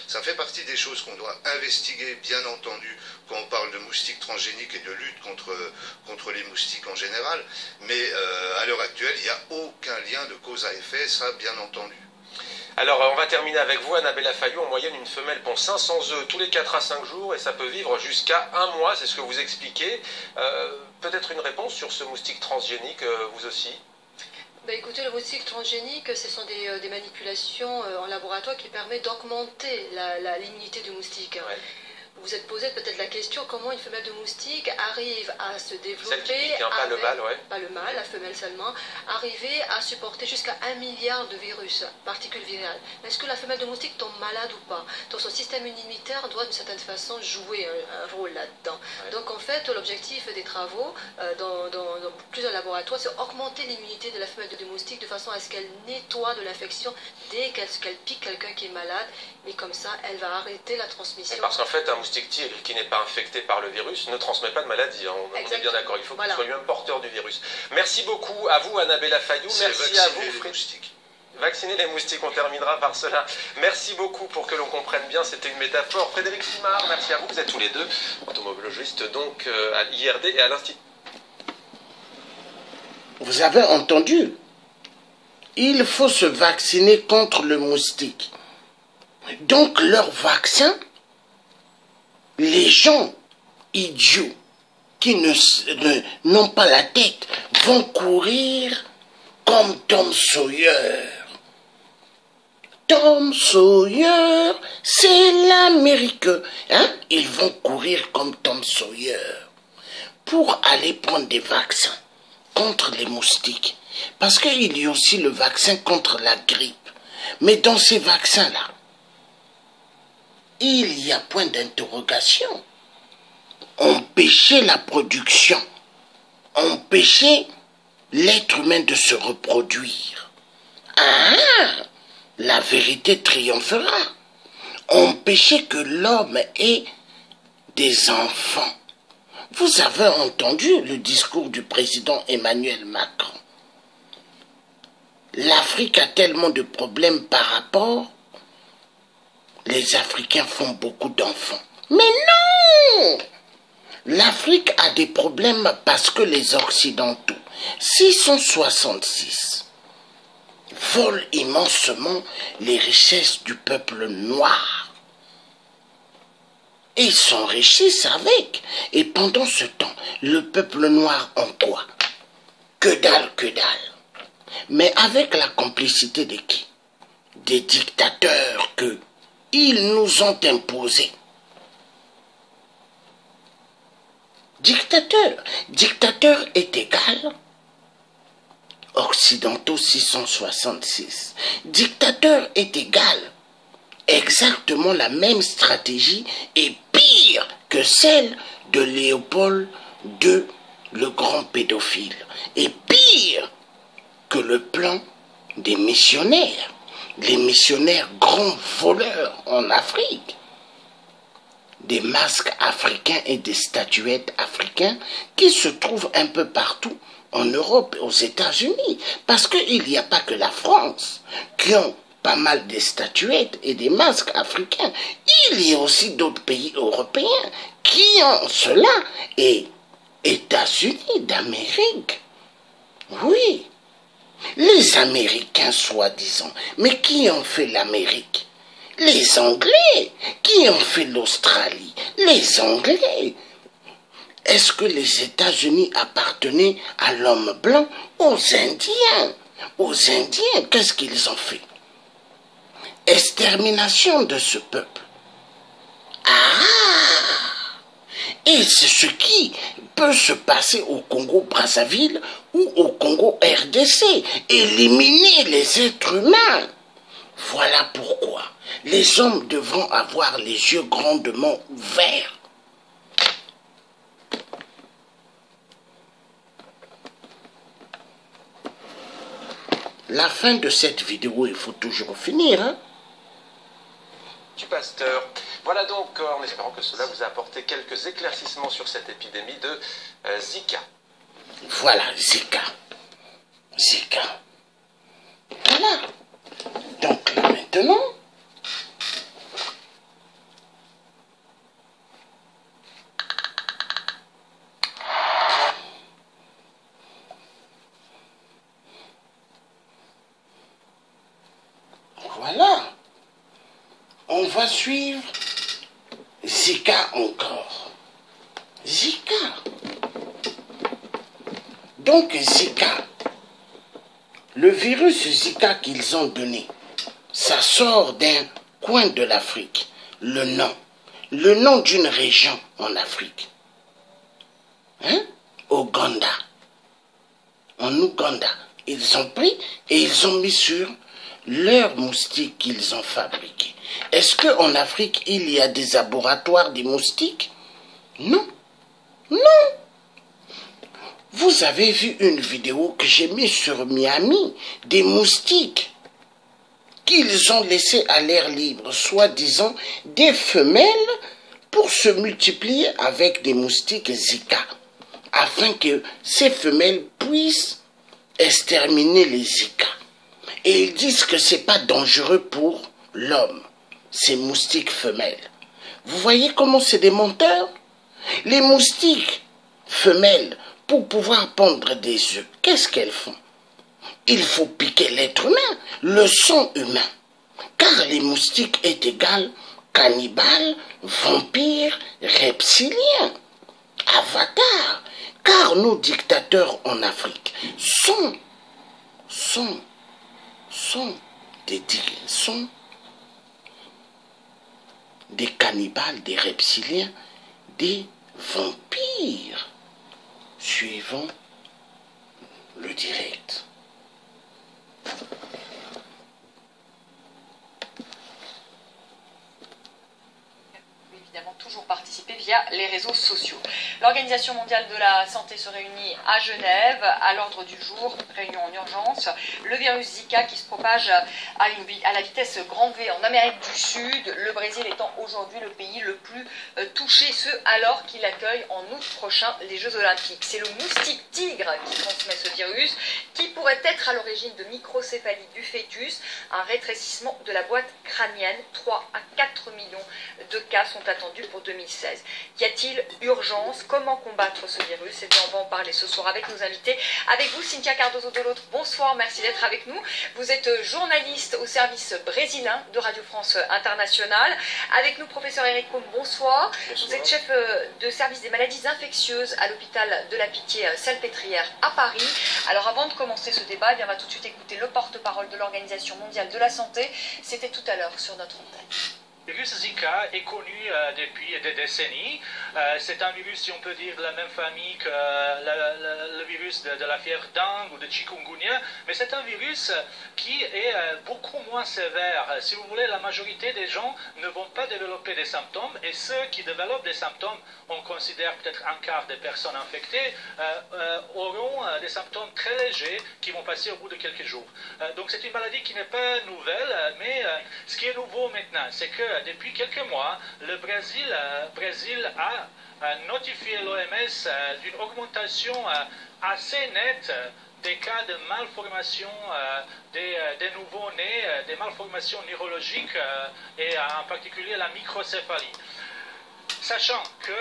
ça fait partie des choses qu'on doit investiguer, bien entendu, quand on parle de moustiques transgéniques et de lutte contre les moustiques en général. Mais à l'heure actuelle, il n'y a aucun lien de cause à effet, ça bien entendu. Alors, on va terminer avec vous, Annabella Fayou. En moyenne, une femelle pond 500 œufs tous les 4 à 5 jours et ça peut vivre jusqu'à 1 mois, c'est ce que vous expliquez. Peut-être une réponse sur ce moustique transgénique, vous aussi? Écoutez, le moustique transgénique, ce sont des manipulations en laboratoire qui permettent d'augmenter l'immunité du moustique. Ouais. Vous êtes posé peut-être la question comment une femelle de moustique arrive à se développer. Celle qui pique, hein, pas le mâle, ouais. Pas le mâle, la femelle seulement, arriver à supporter jusqu'à 1 milliard de virus, particules virales. Est-ce que la femelle de moustique tombe malade ou pas? Donc son système immunitaire doit d'une certaine façon jouer un rôle là-dedans. Ouais. Donc en fait, l'objectif des travaux dans plusieurs laboratoires, c'est augmenter l'immunité de la femelle de moustique de façon à ce qu'elle nettoie de l'infection dès qu'elle pique quelqu'un qui est malade. Et comme ça, elle va arrêter la transmission. Et parce qu'en fait, un moustique tigre qui n'est pas infecté par le virus ne transmet pas de maladie. Hein. On est bien d'accord, il faut qu'il soit lui-même porteur du virus. Merci beaucoup à vous, Annabella Fayou. Merci à vous, Frédéric. Vacciner les moustiques, on terminera par cela. Merci beaucoup pour que l'on comprenne bien, c'était une métaphore. Frédéric Simard, merci à vous. Vous êtes tous les deux automobilistes donc à l'IRD et à l'Institut. Vous avez entendu? Il faut se vacciner contre le moustique. Donc leur vaccin, les gens idiots qui n'ont pas la tête vont courir comme Tom Sawyer. Tom Sawyer, c'est l'Amérique. Hein? Ils vont courir comme Tom Sawyer pour aller prendre des vaccins contre les moustiques. Parce qu'il y a aussi le vaccin contre la grippe. Mais dans ces vaccins-là, il y a point d'interrogation. Empêcher la production, empêcher l'être humain de se reproduire. Ah, la vérité triomphera. Empêcher que l'homme ait des enfants. Vous avez entendu le discours du président Emmanuel Macron. L'Afrique a tellement de problèmes par rapport. Les Africains font beaucoup d'enfants. Mais non! L'Afrique a des problèmes parce que les Occidentaux, 666, volent immensement les richesses du peuple noir. Et ils s'enrichissent avec. Et pendant ce temps, le peuple noir en quoi? Que dalle, que dalle. Mais avec la complicité de qui? Des dictateurs que ils nous ont imposés. Dictateur est égal. Occidentaux 666. Dictateur est égal. exactement la même stratégie et pire que celle de Léopold II, le grand pédophile, et pire que le plan des missionnaires, les missionnaires grands voleurs en Afrique, des masques africains et des statuettes africains qui se trouvent un peu partout en Europe et aux États-Unis, parce qu'il n'y a pas que la France qui ont pas mal de statuettes et des masques africains. Il y a aussi d'autres pays européens qui ont cela, et États-Unis d'Amérique. Oui, les Américains soi-disant. Mais qui ont fait l'Amérique? Les Anglais. Qui ont fait l'Australie? Les Anglais. Est-ce que les États-Unis appartenaient à l'homme blanc? Aux Indiens. Aux Indiens, qu'est-ce qu'ils ont fait? Extermination de ce peuple. Ah! Et c'est ce qui peut se passer au Congo-Brazzaville ou au Congo-RDC. Éliminer les êtres humains. Voilà pourquoi les hommes devront avoir les yeux grandement ouverts. La fin de cette vidéo, il faut toujours finir, hein? Du pasteur. Voilà donc, en espérant que cela vous a apporté quelques éclaircissements sur cette épidémie de Zika. Voilà, Zika. Zika. Voilà. Donc là maintenant, voilà. On va suivre Zika encore. Zika. Donc Zika, le virus Zika qu'ils ont donné, ça sort d'un coin de l'Afrique. Le nom d'une région en Afrique. Hein? Ouganda. En Ouganda. Ils ont pris et ils ont mis sur leurs moustiques qu'ils ont fabriqués. Est-ce qu'en Afrique, il y a des laboratoires des moustiques? Non. Non. Vous avez vu une vidéo que j'ai mise sur Miami, des moustiques qu'ils ont laissés à l'air libre, soi-disant des femelles pour se multiplier avec des moustiques Zika, afin que ces femelles puissent exterminer les Zika. Et ils disent que ce n'est pas dangereux pour l'homme, ces moustiques femelles. Vous voyez comment c'est des menteurs? Les moustiques femelles, pour pouvoir pondre des œufs, qu'est-ce qu'elles font? Il faut piquer l'être humain, le sang humain. Car les moustiques est égal cannibales, vampires, reptiliens, avatars. Car nos dictateurs en Afrique sont des cannibales, des reptiliens, des vampires. Suivons le direct. Évidemment toujours participer via les réseaux sociaux. L'Organisation mondiale de la santé se réunit à Genève. À l'ordre du jour, réunion en urgence, le virus Zika qui se propage à la vitesse grand V en Amérique du Sud, le Brésil étant aujourd'hui le pays le plus touché, ce alors qu'il accueille en août prochain les Jeux Olympiques. C'est le moustique tigre qui transmet ce virus, qui pourrait être à l'origine de microcéphalie du fœtus, un rétrécissement de la boîte crânienne. 3 à 4 millions de cas sont attendus pour 2016. Y a-t-il urgence? Comment combattre ce virus? Et bien, on va en parler ce soir avec nos invités. Avec vous, Cynthia Cardozo de l'autre. Bonsoir, merci d'être avec nous. Vous êtes journaliste au service brésilien de Radio France Internationale. Avec nous, professeur Eric Combe, bonsoir. Bonsoir. Vous êtes chef de service des maladies infectieuses à l'hôpital de la Pitié-Salpêtrière à Paris. Alors, avant de commencer ce débat, eh bien, on va tout de suite écouter le porte-parole de l'Organisation mondiale de la santé. C'était tout à l'heure sur notre antenne. virus Zika est connu depuis des décennies. C'est un virus, si on peut dire, de la même famille que le virus de la fièvre dengue ou de chikungunya, mais c'est un virus qui est beaucoup moins sévère. Si vous voulez, la majorité des gens ne vont pas développer des symptômes, et ceux qui développent des symptômes, on considère peut-être un quart des personnes infectées, auront des symptômes très légers qui vont passer au bout de quelques jours. Donc c'est une maladie qui n'est pas nouvelle, mais ce qui est nouveau maintenant, c'est que depuis quelques mois, le Brésil a notifié l'OMS d'une augmentation assez nette des cas de malformation des nouveaux-nés, des malformations neurologiques et en particulier la microcéphalie. Sachant que